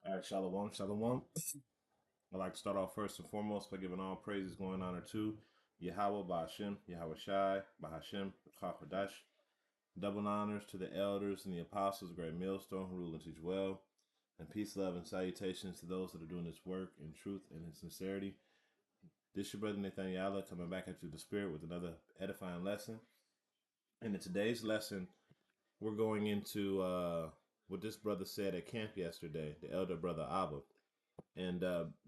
All right, shalom, shalom. I'd like to start off first and foremost by giving all praises, going honor to Yahweh, Bahashem, Yahweh Shai, Bahashem, Chachadash. Double honors to the elders and the apostles, great millstone who rule and teach well. And peace, love, and salutations to those that are doing this work in truth and in sincerity. This is your brother Nathaniel coming back at you the spirit with another edifying lesson. And in today's lesson, we're going into what this brother said at camp yesterday, the elder brother Abba. And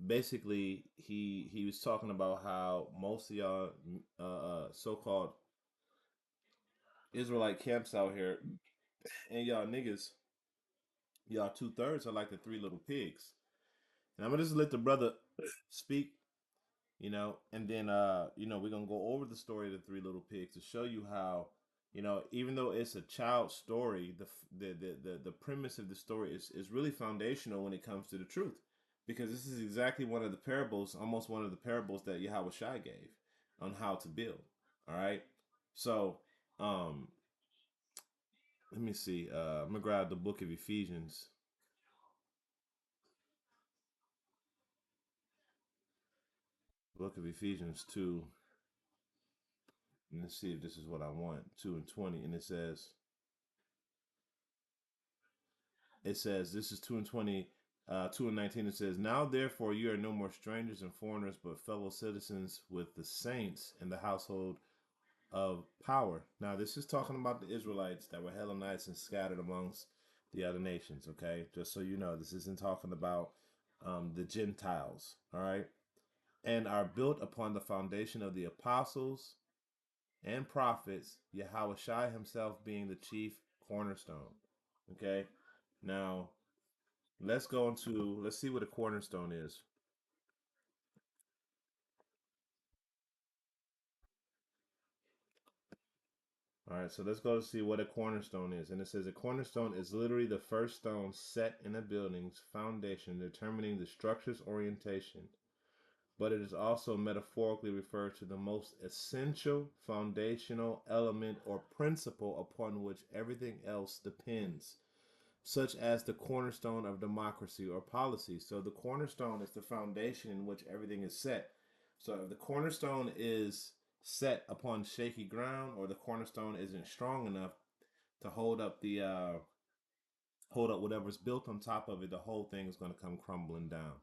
basically, he was talking about how most of y'all so-called Israelite camps out here, and y'all niggas, y'all 2/3 are like the three little pigs. And I'm gonna just let the brother speak, and then we're gonna go over the story of the three little pigs to show you how, even though it's a child story, the premise of the story is really foundational when it comes to the truth, because this is exactly one of the parables, almost one of the parables that Yahweh Shai gave on how to build. All right, so let me see. I'm gonna grab the book of Ephesians. Book of Ephesians 2. And let's see if this is what I want. 2:20. And it says, this is 2:20, 2:19. It says, now therefore you are no more strangers and foreigners, but fellow citizens with the saints in the household of power. Now this is talking about the Israelites that were Hellenites and scattered amongst the other nations. Okay, just so you know, this isn't talking about the Gentiles. All right, and are built upon the foundation of the apostles and prophets, Yahweh Shai himself being the chief cornerstone. Okay, now let's see what a cornerstone is. All right, so let's go to see what a cornerstone is. And it says a cornerstone is literally the first stone set in a building's foundation, determining the structure's orientation. But it is also metaphorically referred to the most essential foundational element or principle upon which everything else depends, such as the cornerstone of democracy or policy. So the cornerstone is the foundation in which everything is set. So if the cornerstone is set upon shaky ground, or the cornerstone isn't strong enough to hold up whatever's built on top of it, the whole thing is going to come crumbling down.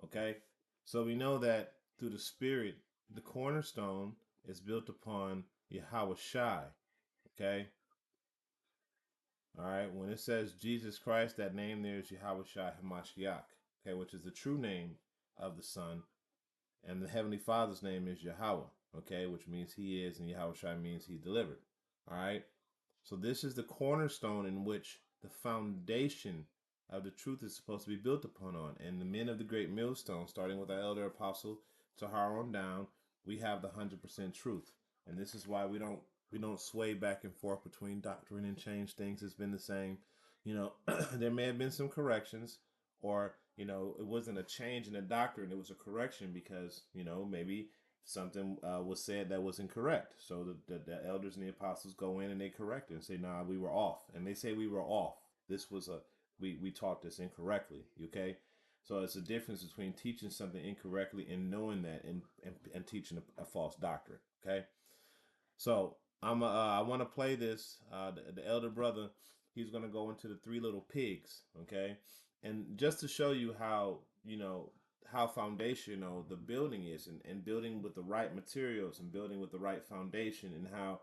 Okay, so we know that through the Spirit, the cornerstone is built upon Yahweh Shai. Okay, all right, when it says Jesus Christ, that name there is Yahweh Shai Hamashiach, okay, which is the true name of the Son, and the Heavenly Father's name is Yahweh, okay, which means He is, and Yahweh Shai means He delivered. All right, so this is the cornerstone in which the foundation of the truth is supposed to be built upon on. And the men of the great millstone, starting with our elder apostle Tahar on down, we have the 100% truth. And this is why we don't sway back and forth between doctrine and change things. It's been the same. There may have been some corrections, or it wasn't a change in the doctrine, it was a correction because maybe something was said that was incorrect. So the elders and the apostles go in and they correct it and say, nah, we were off. And they say we were off. This was we taught this incorrectly. Okay, so it's a difference between teaching something incorrectly and knowing that, and teaching a false doctrine. Okay, so I want to play this. The elder brother, he's going to go into the three little pigs. Okay, and just to show you how how foundational the building is, and building with the right materials and building with the right foundation, and how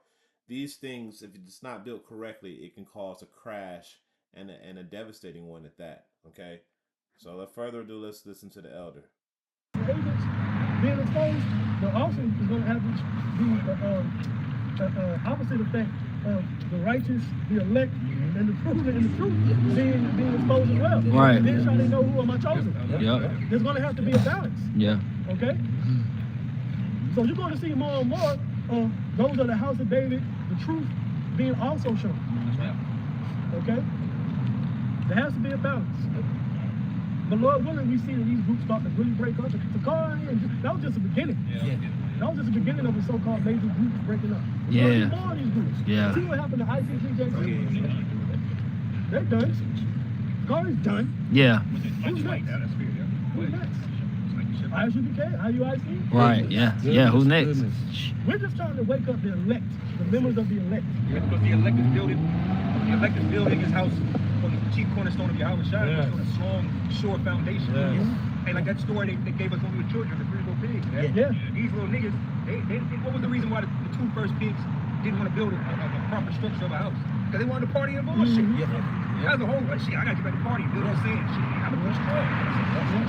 these things, if it's not built correctly, it can cause a crash, and a devastating one at that. Okay, so without further ado, let's listen to the elder. Being exposed, but also is going to have the opposite effect of the righteous, the elect, and the proven and the truth being exposed as well. Right. And then try to know who am I chosen. Yeah. There's going to have to be a balance. Yeah. Okay? So you're going to see more and more of those of the house of David, the truth being also shown. Okay? There has to be a balance. But Lord willing, we see that these groups start to really break up. That was just the beginning. Yeah. That was just the beginning of the so-called major groups breaking up. Yeah. More of these groups. Yeah. See what happened to ICCJ? They're done. car is done. Yeah. Who's next? Who's next? ISUPK, IUIC? Right. Yeah. Yeah. Who next? Goodness. We're just trying to wake up the elect, the members of the elect. Yeah, because the elected building is house on the chief cornerstone of Yahweh Shai. Yes. It's on a strong, sure foundation. Yes. Hey, like that story they gave us when we were children, the 3 little pigs. Yeah. These little niggas, what was the reason why the 2 first pigs didn't want to build a proper structure of a house? Because they wanted to party and bullshit. That was the whole shit. I gotta get back to party, build on sand. Shit, I'm gonna put straw.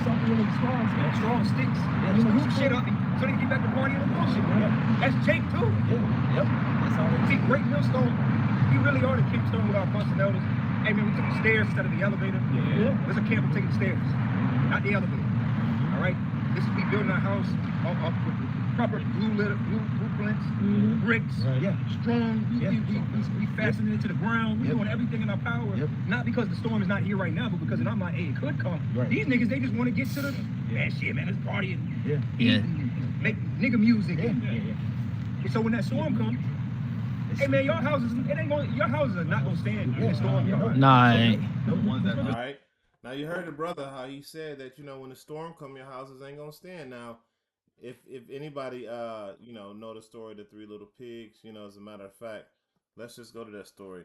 Something with the stars. Straw and sticks. Scoop some shit up so they can get back to party and bullshit. That's Jake too. Yep. That's all. See, Great Millstone, we really are the Kingstone with our bunch of elders. Hey man, we took the stairs instead of the elevator. Yeah. There's a camp taking the stairs, not the elevator. All right? This is we building our house off with proper blueprints, bricks, strong. We fastening it to the ground. We doing everything in our power. Not because the storm is not here right now, but because in our mind, hey, it could come. Right. These niggas, they just want to get to the shit, man. Let's party and Yeah. and make nigga music. And so when that storm comes, hey man, your houses are not gonna stand in the storm. Nah, it ain't. All right. Now you heard the brother how he said that when the storm come, your houses ain't gonna stand. Now, if anybody know the story of the 3 little pigs, as a matter of fact, let's just go to that story.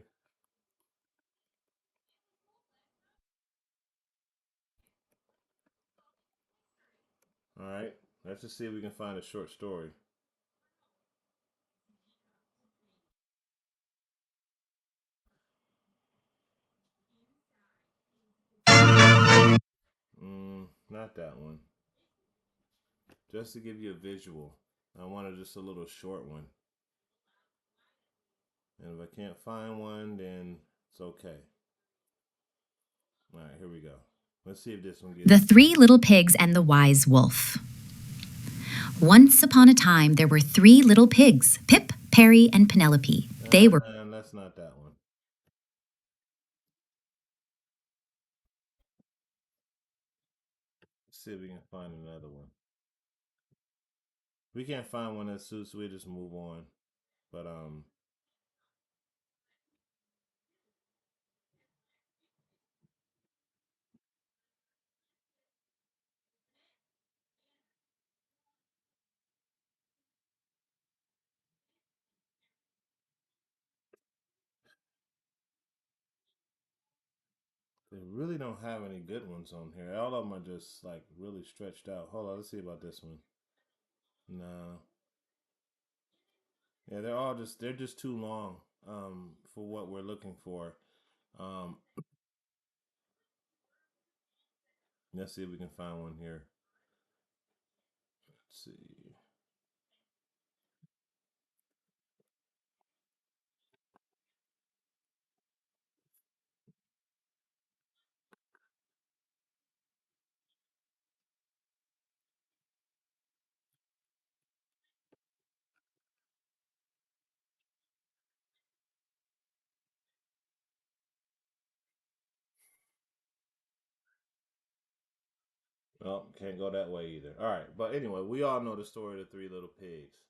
All right. Let's just see if we can find a short story. Not that one. Just to give you a visual, I wanted just a little short one. And if I can't find one, then it's okay. All right, here we go. Let's see if this one gets... The 3 Little Pigs and the Wise Wolf. Once upon a time, there were 3 little pigs, Pip, Perry, and Penelope. They were... And that's not that one. Let's see if we can find another one. We can't find one that suits, so we just move on. But they really don't have any good ones on here. All of them are just like really stretched out. Hold on, let's see about this one. No. Yeah, they're just too long for what we're looking for. Let's see if we can find one here. Let's see. Well, can't go that way either. All right, but anyway, we all know the story of the 3 little pigs.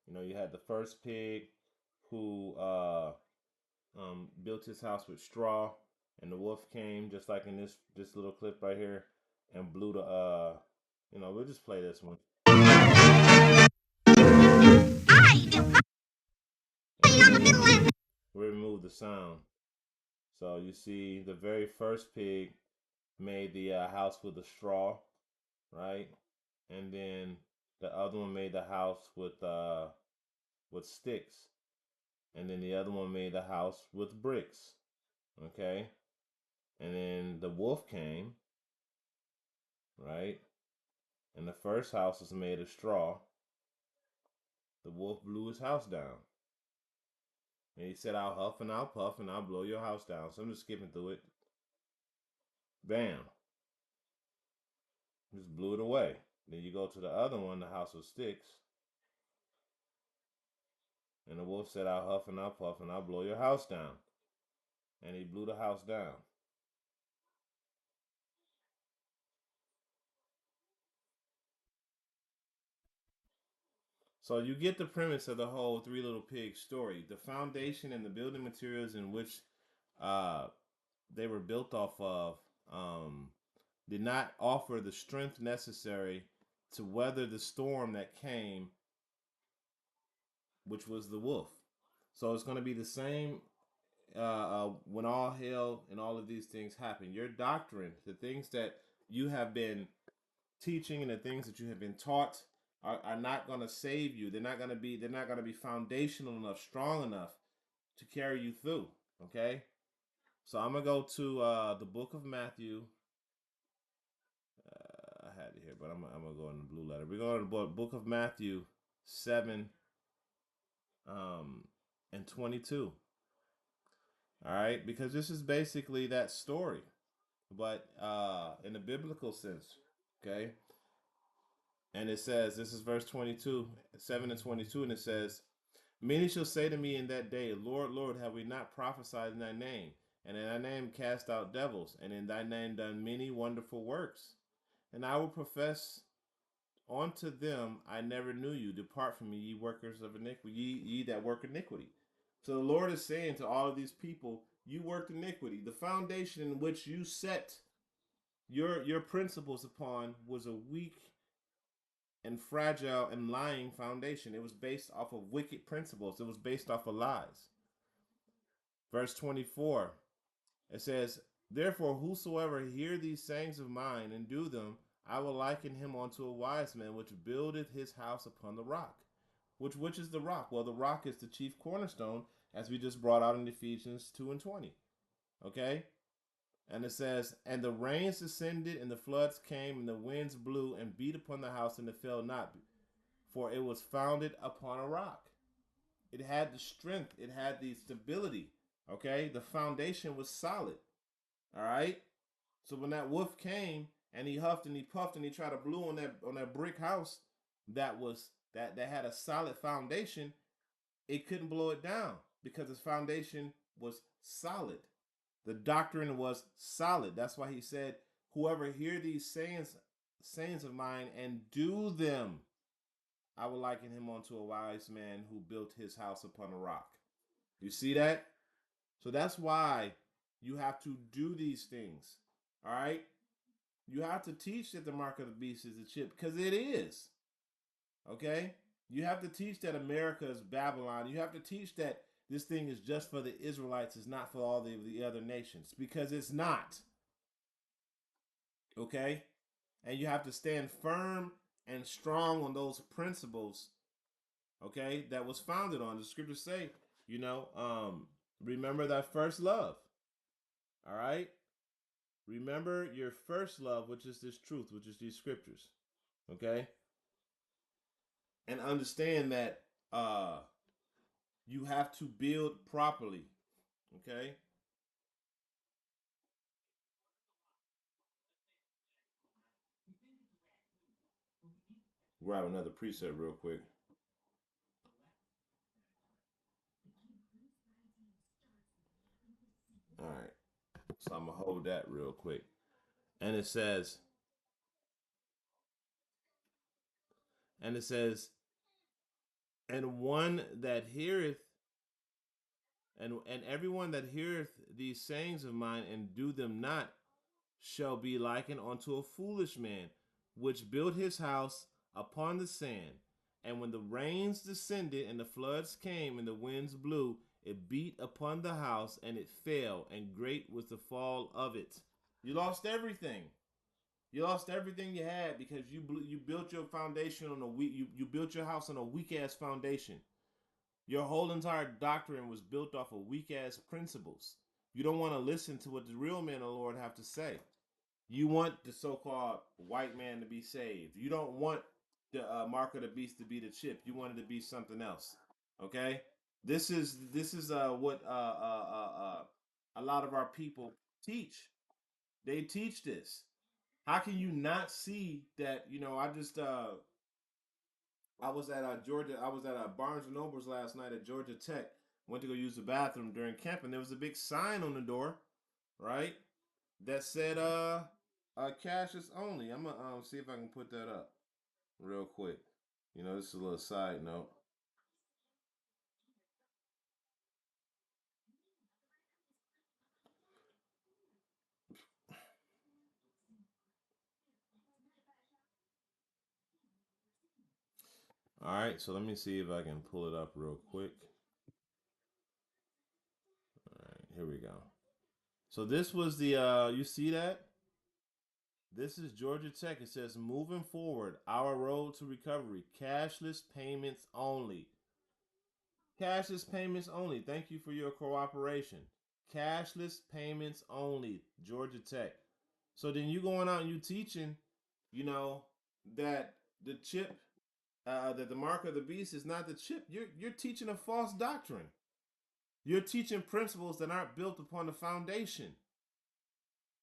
You had the first pig who built his house with straw, and the wolf came just like in this little clip right here, and blew the we'll just play this one. We remove the sound, so you see the very first pig made the house with the straw, right? And then the other one made the house with sticks, and then the other one made the house with bricks. Okay, and then the wolf came, right? And the first house was made of straw. The wolf blew his house down, and he said, "I'll huff and I'll puff and I'll blow your house down." So I'm just skipping through it. Bam. Just blew it away. Then you go to the other one, the house of sticks. And the wolf said, "I'll huff and I'll puff and I'll blow your house down." And he blew the house down. So you get the premise of the whole 3 little pigs story. The foundation and the building materials in which they were built off of um, did not offer the strength necessary to weather the storm that came, which was the wolf. So it's going to be the same when all hell and all of these things happen. Your doctrine, the things that you have been teaching and the things that you have been taught are not going to save you. They're not going to be. They're not going to be foundational enough, strong enough to carry you through. Okay. So I'm gonna go to the book of Matthew. I had it here, but I'm gonna go in the blue letter. We're going to the book of Matthew 7 and 22. All right, because this is basically that story, but in a biblical sense. Okay, and it says, this is verse 22, 7 and 22, and it says, many shall say to me in that day, Lord, Lord, have we not prophesied in thy name, and in thy name cast out devils, and in thy name done many wonderful works? And I will profess unto them, I never knew you. Depart from me, ye workers of iniquity, ye that work iniquity. So the Lord is saying to all of these people, you worked iniquity. The foundation in which you set your principles upon was a weak and fragile and lying foundation. It was based off of wicked principles. It was based off of lies. Verse 24, it says, therefore, whosoever hear these sayings of mine and do them, I will liken him unto a wise man which buildeth his house upon the rock. Which is the rock? Well, the rock is the chief cornerstone, as we just brought out in Ephesians 2 and 20. Okay? And it says, and the rains descended, and the floods came, and the winds blew and beat upon the house, and it fell not, for it was founded upon a rock. It had the strength, it had the stability. Okay? The foundation was solid. All right? So when that wolf came and he huffed and he puffed and he tried to blow on that brick house that had a solid foundation, it couldn't blow it down because its foundation was solid. The doctrine was solid. That's why he said, whoever hear these sayings of mine and do them, I will liken him unto a wise man who built his house upon a rock. You see that? So that's why you have to do these things. All right? You have to teach that the mark of the beast is the chip, because it is. Okay? You have to teach that America is Babylon. You have to teach that this thing is just for the Israelites, it's not for all the other nations, because it's not. Okay? And you have to stand firm and strong on those principles, okay, that was founded on. The scriptures say, remember that first love. All right? Remember your first love, which is this truth, which is these scriptures. Okay? And understand that you have to build properly. Okay? Grab another preset real quick. All right. So I'm going to hold that real quick. And it says, and one that heareth, and everyone that heareth these sayings of mine and do them not shall be likened unto a foolish man, which built his house upon the sand. And when the rains descended and the floods came and the winds blew, it beat upon the house and it fell, and great was the fall of it. You lost everything. You lost everything you had because you built your foundation on a weak. You built your house on a weak ass foundation. Your whole entire doctrine was built off of weak ass principles. You don't want to listen to what the real men of the Lord have to say. You want the so-called white man to be saved. You don't want the mark of the beast to be the chip. You want it to be something else. Okay, this is what a lot of our people teach. They teach this. How can you not see that? I was at Georgia. I was at Barnes and Nobles last night at Georgia Tech. Went to go use the bathroom during camp, and there was a big sign on the door, right? That said cash is only. I'm gonna see if I can put that up real quick. This is a little side note. All right, so let me see if I can pull it up real quick. All right, here we go. So this was the you see that? This is Georgia Tech. It says moving forward, our road to recovery, cashless payments only. Cashless payments only. Thank you for your cooperation. Cashless payments only, Georgia Tech. So then you going out and you teaching, you know, that the chip, that the mark of the beast is not the chip. You're teaching a false doctrine. You're teaching principles that aren't built upon the foundation.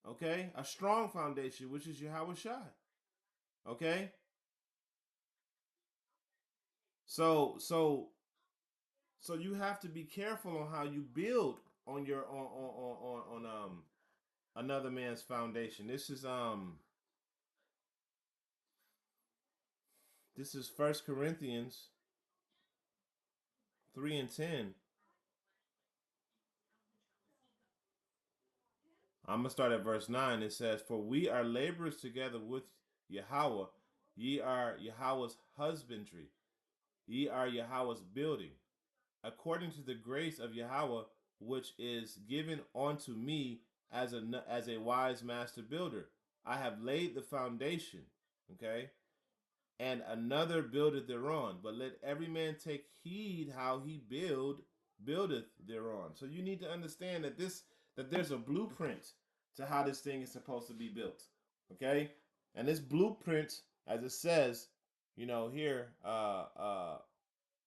Okay, a strong foundation, which is Yahweh Shai. Okay, so you have to be careful on how you build on your on another man's foundation. This is First Corinthians 3:10. I'm gonna start at verse 9. It says, "For we are laborers together with Yahweh. Ye are Yahweh's husbandry. Ye are Yahweh's building. According to the grace of Yahweh, which is given unto me as a wise master builder, I have laid the foundation." Okay, and another buildeth thereon. But let every man take heed how he buildeth thereon. So you need to understand that there's a blueprint to how this thing is supposed to be built. Okay, and this blueprint, as it says, here,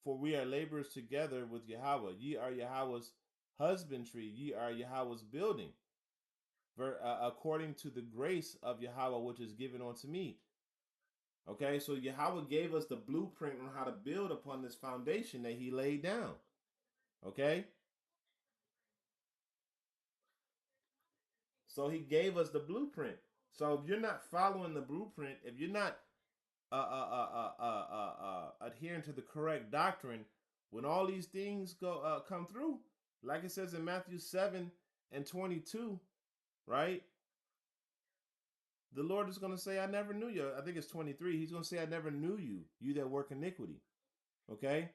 for we are laborers together with Yahweh. Ye are Yahweh's husbandry. Ye are Yahweh's building. According to the grace of Yahweh, which is given unto me. Okay, so Yahweh gave us the blueprint on how to build upon this foundation that he laid down. Okay, so he gave us the blueprint. So if you're not following the blueprint, if you're not adhering to the correct doctrine, when all these things come through, like it says in Matthew 7:22, right? The Lord is going to say, "I never knew you." I think it's 23. He's going to say, "I never knew you, you that work iniquity." Okay.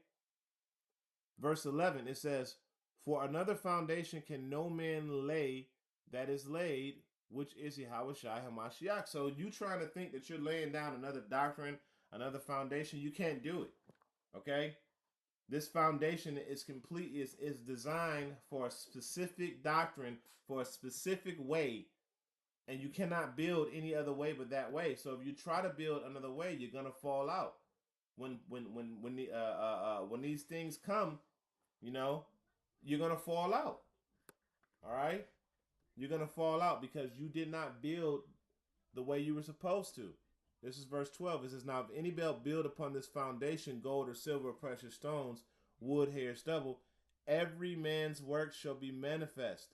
Verse 11, it says, "For another foundation can no man lay that is laid, which is Yahweh Shai HaMashiach." So you trying to think that you're laying down another doctrine, another foundation, you can't do it. Okay? This foundation is complete, is designed for a specific doctrine, for a specific way, and you cannot build any other way but that way. So if you try to build another way, you're gonna fall out. When these things come, you know, you're gonna fall out. All right, you're gonna fall out because you did not build the way you were supposed to. This is verse 12. It says, "Now if any build upon this foundation gold or silver or precious stones, wood, hair, stubble, every man's work shall be manifest,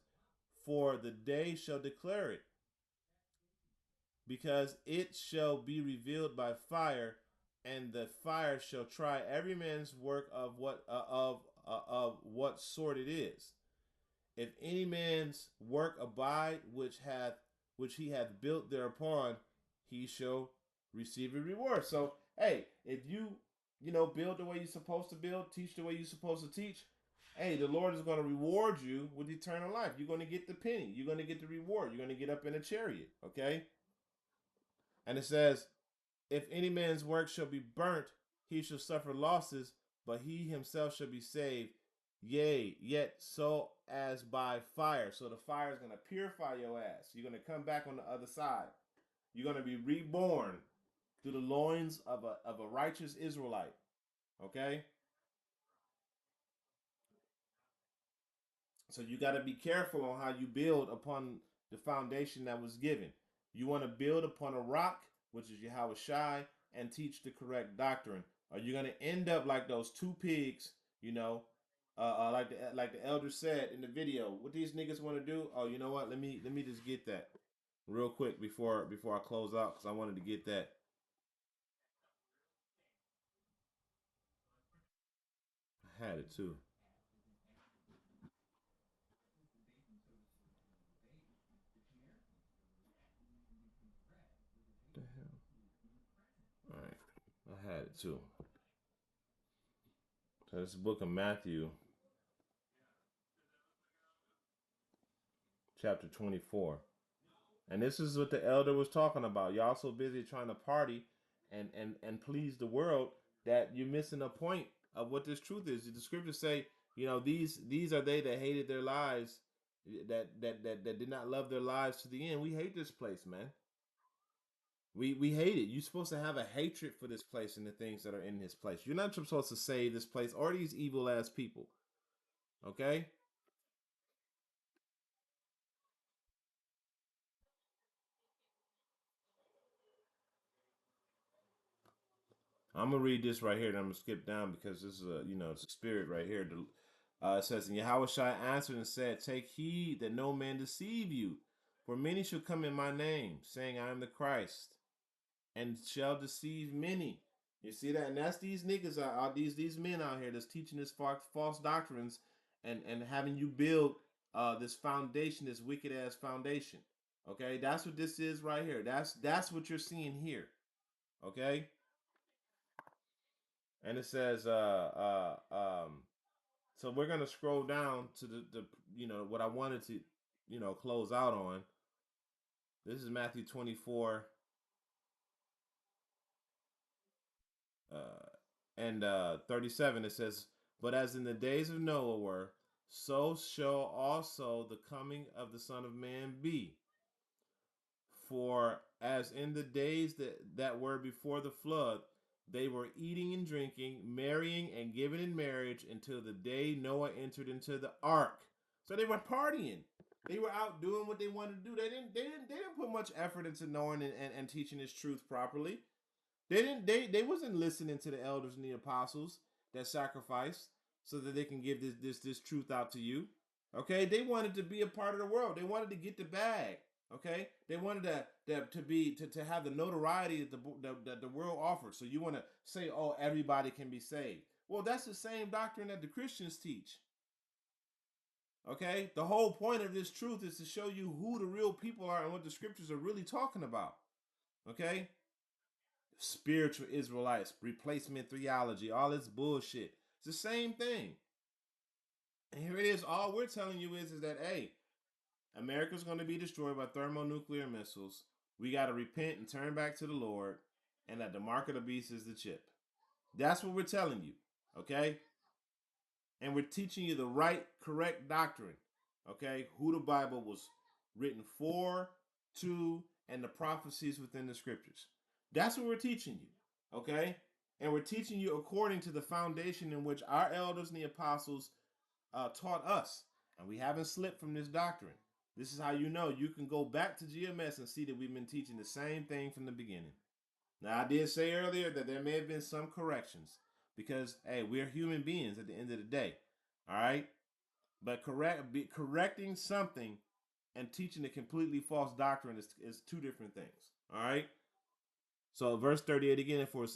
for the day shall declare it, because it shall be revealed by fire, and the fire shall try every man's work of what sort it is. If any man's work abide which he hath built thereupon, he shall receive a reward." So hey, if you build the way you're supposed to build, teach the way you're supposed to teach, hey, the Lord is going to reward you with eternal life. You're going to get the penny. You're going to get the reward. You're going to get up in a chariot. Okay. And it says, "If any man's work shall be burnt, he shall suffer losses, but he himself shall be saved, yea, yet so as by fire." So the fire is going to purify your ass. You're going to come back on the other side. You're going to be reborn through the loins of a righteous Israelite. Okay? So you got to be careful on how you build upon the foundation that was given. You want to build upon a rock, which is Yahweh Shai, and teach the correct doctrine. Or you're going to end up like those two pigs, like the elder said in the video. What these niggas want to do? Oh, you know what? Let me just get that real quick before I close out, because I wanted to get that. I had it too. What the hell? All right, I had it too. So this is the book of Matthew, chapter 24. And this is what the elder was talking about. Y'all so busy trying to party and please the world that you're missing a point of what this truth is. The scriptures say, these are they that hated their lives, that did not love their lives to the end. We hate this place, man. We hate it. You're supposed to have a hatred for this place and the things that are in this place. You're not supposed to save this place or these evil ass people. Okay? I'm gonna read this right here, and I'm gonna skip down because this is it's a spirit right here. It says, and Yahushua answered and said, take heed that no man deceive you, for many shall come in my name, saying, I am the Christ, and shall deceive many. You see that? And that's these niggas these men out here that's teaching this false doctrines and having you build this foundation, this wicked ass foundation. Okay, that's what this is right here. That's what you're seeing here. Okay. And it says so we're gonna scroll down to the what I wanted to close out on. This is Matthew 24 and 37. It says, but as in the days of Noah were, so shall also the coming of the Son of Man be. For as in the days that were before the flood, they were eating and drinking, marrying and giving in marriage until the day Noah entered into the ark. So they were partying. They were out doing what they wanted to do. They didn't put much effort into knowing and teaching this truth properly. They wasn't listening to the elders and the apostles that sacrificed so that they can give this truth out to you. Okay, they wanted to be a part of the world. They wanted to get the bag. Okay, they wanted to have the notoriety that the world offers. So you want to say, oh, everybody can be saved. Well, that's the same doctrine that the Christians teach. Okay, the whole point of this truth is to show you who the real people are and what the scriptures are really talking about. Okay, spiritual Israelites, replacement theology, all this bullshit. It's the same thing. And here it is. All we're telling you is that, hey, America's going to be destroyed by thermonuclear missiles. We got to repent and turn back to the Lord, and that the mark of the beast is the chip. That's what we're telling you, okay? And we're teaching you the right, correct doctrine, okay? Who the Bible was written for, to, and the prophecies within the scriptures. That's what we're teaching you, okay? And we're teaching you according to the foundation in which our elders and the apostles taught us. And we haven't slipped from this doctrine. This is how you know. You can go back to GMS and see that we've been teaching the same thing from the beginning. Now, I did say earlier that there may have been some corrections because, hey, we're human beings at the end of the day. All right? But correcting something and teaching a completely false doctrine is two different things. All right? So verse 38 again, for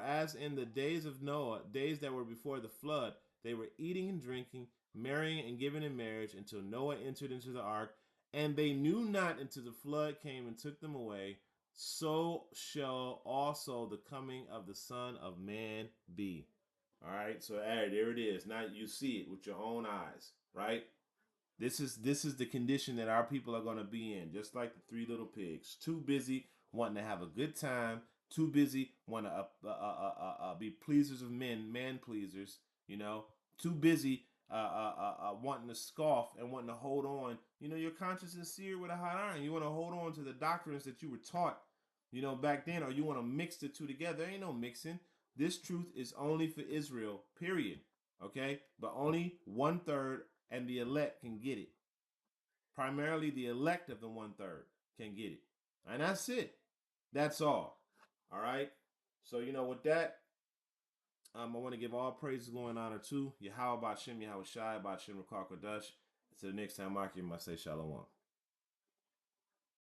as in the days of Noah, days that were before the flood, they were eating and drinking, marrying and giving in marriage until Noah entered into the ark, and they knew not until the flood came and took them away. So shall also the coming of the Son of Man be. All right, so hey, there it is. Now you see it with your own eyes, right? This is the condition that our people are going to be in, just like the three little pigs. Too busy wanting to have a good time. Too busy want to be pleasers of men, man pleasers. Too busy wanting to scoff and wanting to hold on. Your conscience is seared with a hot iron. You want to hold on to the doctrines that you were taught, back then, or you want to mix the two together. There ain't no mixing. This truth is only for Israel. Period. Okay, but only 1/3 and the elect can get it. Primarily the elect of the 1/3 can get it. And that's it. That's all. All right. So, with that, I want to give all praises, glory, and honor to Yahweh Ba'Shem, Yahweh Shai, Ba'Shem Rakar Kodash. Until the next time, I say shalom.